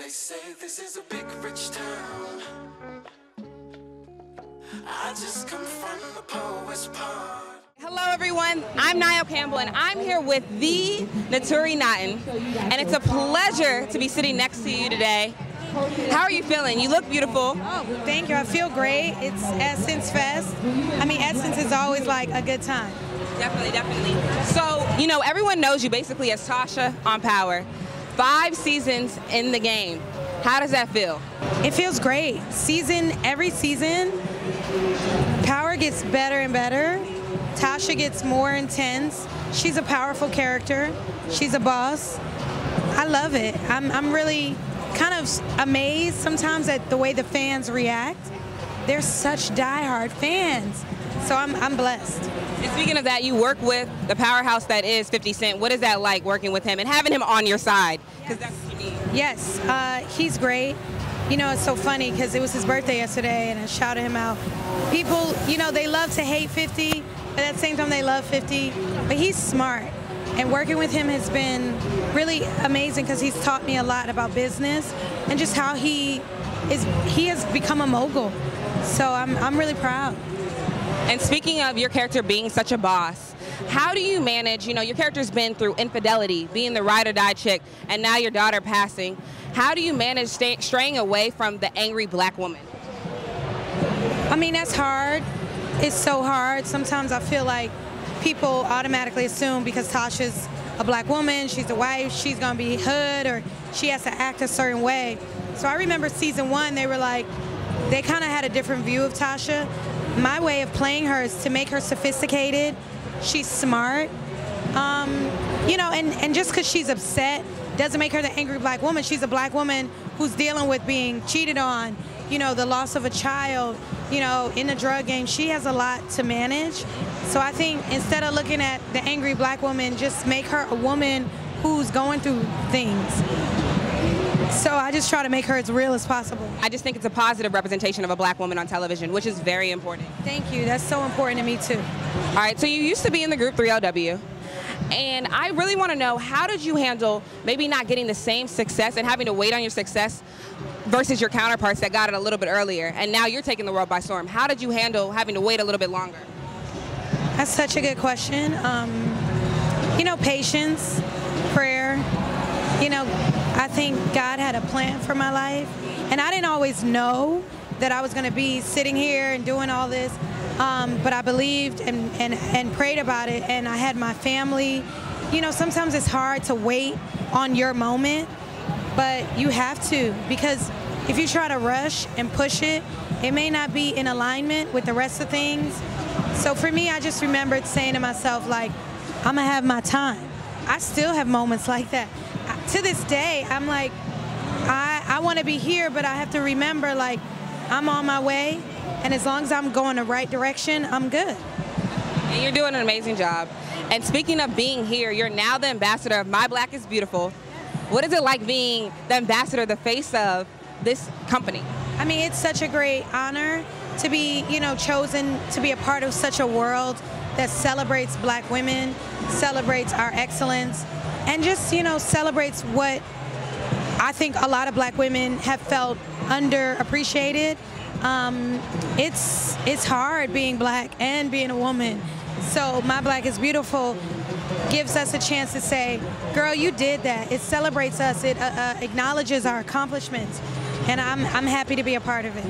They say this is a big rich town. I just come from the poet's part. Hello everyone, I'm Nayo Campbell and I'm here with the Naturi Naughton, and it's a pleasure to be sitting next to you today. How are you feeling? You look beautiful. Oh, thank you. I feel great. It's Essence Fest. I mean, Essence is always like a good time. Definitely, definitely. So, you know, everyone knows you basically as Tasha on Power. 5 seasons in the game. How does that feel? It feels great. Every season, Power gets better and better. Tasha gets more intense. She's a powerful character. She's a boss. I love it. I'm really kind of amazed sometimes at the way the fans react. They're such diehard fans. So I'm blessed. And speaking of that, you work with the powerhouse that is 50 Cent. What is that like working with him and having him on your side? Because that's what you need. Yes, he's great. You know, it's so funny because it was his birthday yesterday and I shouted him out. People, you know, they love to hate 50, but at the same time they love 50. But he's smart. And working with him has been really amazing because he's taught me a lot about business and just how he has become a mogul. So I'm really proud. And speaking of your character being such a boss, how do you manage, you know, your character's been through infidelity, being the ride or die chick, and now your daughter passing. How do you manage straying away from the angry black woman? I mean, that's hard. It's so hard. Sometimes I feel like people automatically assume because Tasha's a black woman, she's a wife, she's gonna be hood, or she has to act a certain way. So I remember season 1, they were like, they kind of had a different view of Tasha. My way of playing her is to make her sophisticated. She's smart. You know, and just because she's upset doesn't make her the angry black woman. She's a black woman who's dealing with being cheated on, you know, the loss of a child, you know, in the drug game. She has a lot to manage. So I think instead of looking at the angry black woman, just make her a woman who's going through things. So I just try to make her as real as possible. I just think it's a positive representation of a black woman on television, which is very important. Thank you. That's so important to me, too. All right, so you used to be in the group 3LW, and I really want to know, how did you handle maybe not getting the same success and having to wait on your success versus your counterparts that got it a little bit earlier, and now you're taking the world by storm? How did you handle having to wait a little bit longer? That's such a good question. You know, patience, prayer. You know, I think God had a plan for my life, and I didn't always know that I was going to be sitting here and doing all this, but I believed and prayed about it, and I had my family. You know, sometimes it's hard to wait on your moment, but you have to, because if you try to rush and push it, it may not be in alignment with the rest of things. So for me, I just remembered saying to myself, like, I'm going to have my time. I still have moments like that. To this day, I'm like, I want to be here, but I have to remember, like, I'm on my way, and as long as I'm going the right direction, I'm good. And you're doing an amazing job. And speaking of being here, you're now the ambassador of My Black is Beautiful. What is it like being the ambassador, the face of this company? I mean, it's such a great honor to be, you know, chosen to be a part of such a world that celebrates black women, celebrates our excellence, and just, you know, celebrates what I think a lot of black women have felt underappreciated. It's hard being black and being a woman. So My Black is Beautiful gives us a chance to say, girl, you did that. It celebrates us. It acknowledges our accomplishments. And I'm happy to be a part of it.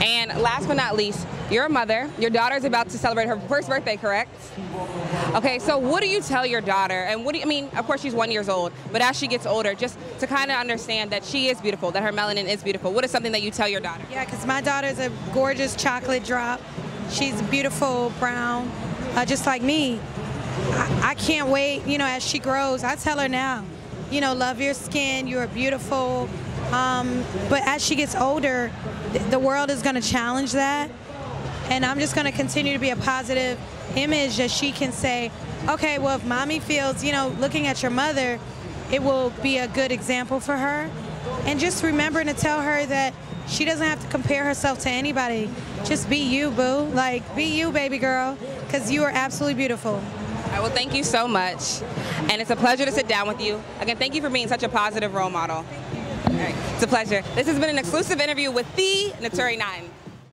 And last but not least, you're a mother. Your daughter's about to celebrate her first birthday, correct? Okay, so what do you tell your daughter? And what do you, I mean, of course she's 1 year old, but as she gets older, just to kind of understand that she is beautiful, that her melanin is beautiful. What is something that you tell your daughter? Yeah, because my daughter's a gorgeous chocolate drop. She's beautiful brown, just like me. I can't wait, you know, as she grows. I tell her now, you know, love your skin, you are beautiful. But as she gets older, the world is going to challenge that. And I'm just going to continue to be a positive image that she can say, okay, well, if mommy feels, you know, looking at your mother, it will be a good example for her. And just remembering to tell her that she doesn't have to compare herself to anybody. Just be you, boo. Like, be you, baby girl, because you are absolutely beautiful. All right, well, thank you so much. And it's a pleasure to sit down with you. Again, thank you for being such a positive role model. Thank you. All right. It's a pleasure. This has been an exclusive interview with the Naturi Naughton.